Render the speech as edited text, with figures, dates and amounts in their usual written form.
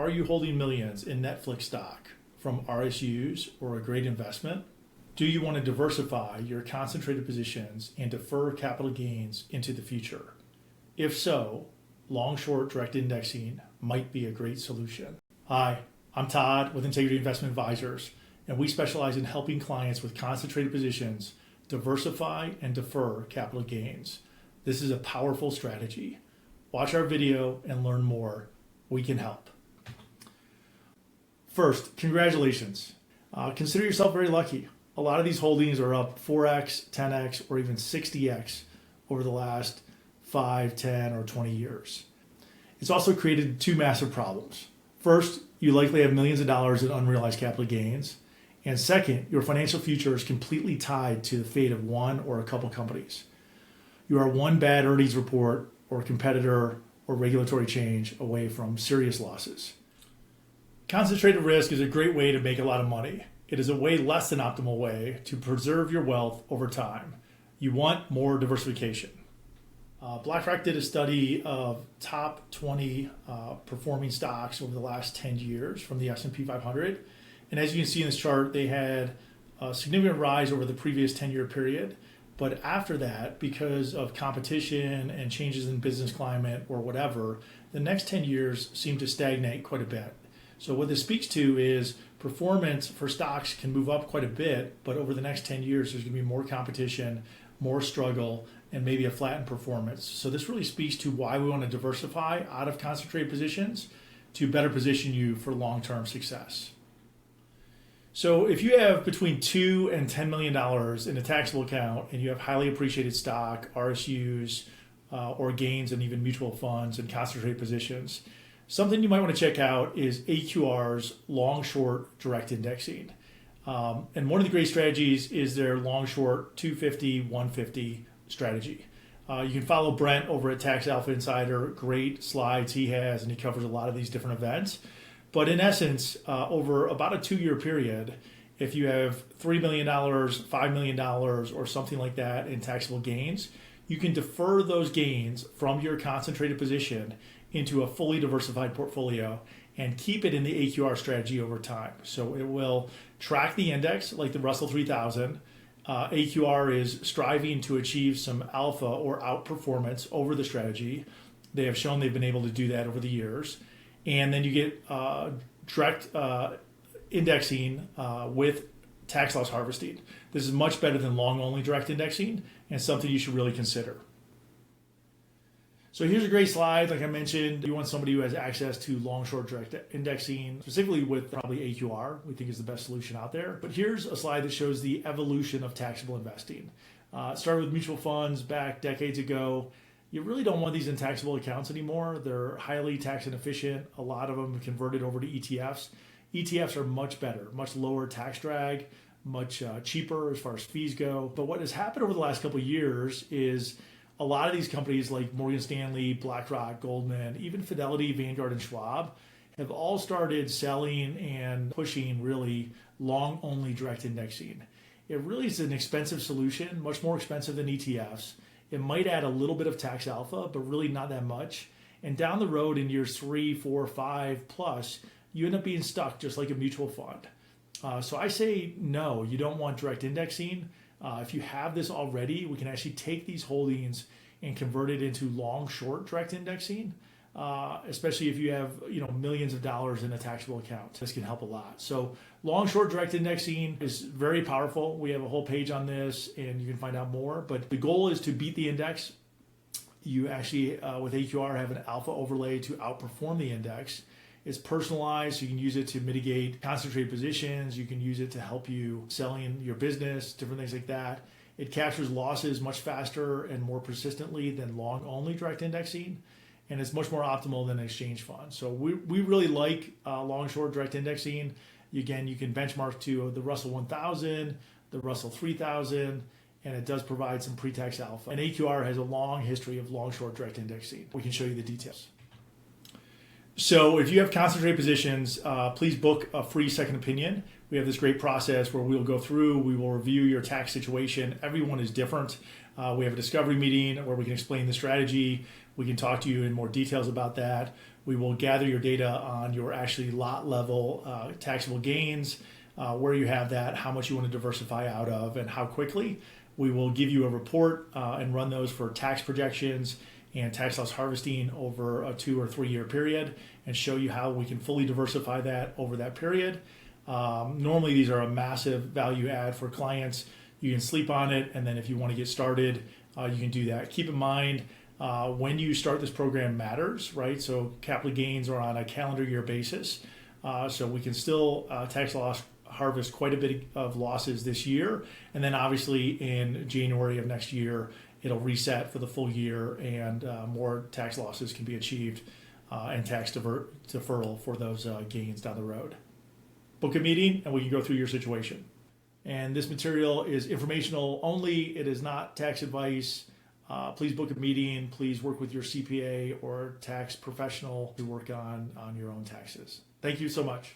Are you holding millions in Netflix stock from RSUs or a great investment? Do you want to diversify your concentrated positions and defer capital gains into the future? If so, long-short direct indexing might be a great solution. Hi, I'm Todd with Integrity Investment Advisors, and we specialize in helping clients with concentrated positions diversify and defer capital gains. This is a powerful strategy. Watch our video and learn more. We can help. First, congratulations. Consider yourself very lucky. A lot of these holdings are up 4x, 10x, or even 60x over the last 5, 10, or 20 years. It's also created two massive problems. First, you likely have millions of dollars in unrealized capital gains. And second, your financial future is completely tied to the fate of one or a couple companies. You are one bad earnings report or competitor or regulatory change away from serious losses. Concentrated risk is a great way to make a lot of money. It is a way less than optimal way to preserve your wealth over time. You want more diversification. BlackRock did a study of top 20 performing stocks over the last 10 years from the S&P 500. And as you can see in this chart, they had a significant rise over the previous 10-year period. But after that, because of competition and changes in business climate or whatever, the next 10 years seem to stagnate quite a bit. So what this speaks to is performance for stocks can move up quite a bit, but over the next 10 years, there's going to be more competition, more struggle, and maybe a flattened performance. So this really speaks to why we want to diversify out of concentrated positions to better position you for long-term success. So if you have between $2 and $10 million in a taxable account and you have highly appreciated stock, RSUs, or gains and even mutual funds and concentrated positions, something you might want to check out is AQR's long-short direct indexing. And one of the great strategies is their long-short 250, 150 strategy. You can follow Brent over at Tax Alpha Insider. Great slides he has, and he covers a lot of these different events. But in essence, over about a 2-year period, if you have $3 million, $5 million, or something like that in taxable gains, you can defer those gains from your concentrated position into a fully diversified portfolio and keep it in the AQR strategy over time. So it will track the index like the Russell 3000. AQR is striving to achieve some alpha or outperformance over the strategy. They have shown they've been able to do that over the years. And then you get direct indexing with tax loss harvesting. This is much better than long-only direct indexing and something you should really consider. So here's a great slide. Like I mentioned, you want somebody who has access to long-short direct indexing, specifically with probably AQR, we think is the best solution out there. But here's a slide that shows the evolution of taxable investing. It started with mutual funds back decades ago. You really don't want these in taxable accounts anymore. They're highly tax inefficient. A lot of them converted over to ETFs. ETFs are much better, much lower tax drag, much cheaper as far as fees go. But what has happened over the last couple of years is a lot of these companies like Morgan Stanley, BlackRock, Goldman, even Fidelity, Vanguard, and Schwab have all started selling and pushing really long-only direct indexing. It really is an expensive solution, much more expensive than ETFs. It might add a little bit of tax alpha, but really not that much. And down the road in years 3, 4, 5 plus, you end up being stuck just like a mutual fund. So I say no, you don't want direct indexing. If you have this already, we can actually take these holdings and convert it into long-short direct indexing, especially if you have millions of dollars in a taxable account. This can help a lot. So long-short direct indexing is very powerful. We have a whole page on this, and you can find out more. But the goal is to beat the index. You actually, with AQR, have an alpha overlay to outperform the index. It's personalized, so you can use it to mitigate concentrated positions. You can use it to help you selling your business, different things like that. It captures losses much faster and more persistently than long-only direct indexing, and it's much more optimal than an exchange fund. So we really like long-short direct indexing. Again, you can benchmark to the Russell 1000, the Russell 3000, and it does provide some pre-tax alpha. And AQR has a long history of long-short direct indexing. We can show you the details. So if you have concentrated positions, please book a free second opinion. We have this great process where we'll go through, we will review your tax situation. Everyone is different. We have a discovery meeting where we can explain the strategy. We can talk to you in more details about that. We will gather your data on your actually lot level taxable gains, where you have that, how much you want to diversify out of, and how quickly. We will give you a report and run those for tax projections and tax loss harvesting over a 2 or 3 year period, and show you how we can fully diversify that over that period. Normally, these are a massive value add for clients. You can sleep on it, and then if you want to get started, you can do that. Keep in mind, when you start this program matters, right? So capital gains are on a calendar year basis. So we can still tax loss harvest quite a bit of losses this year. And then obviously in January of next year, it'll reset for the full year, and more tax losses can be achieved and tax deferral for those gains down the road. Book a meeting and we can go through your situation. And this material is informational only. It is not tax advice. Please book a meeting. Please work with your CPA or tax professional to work on your own taxes. Thank you so much.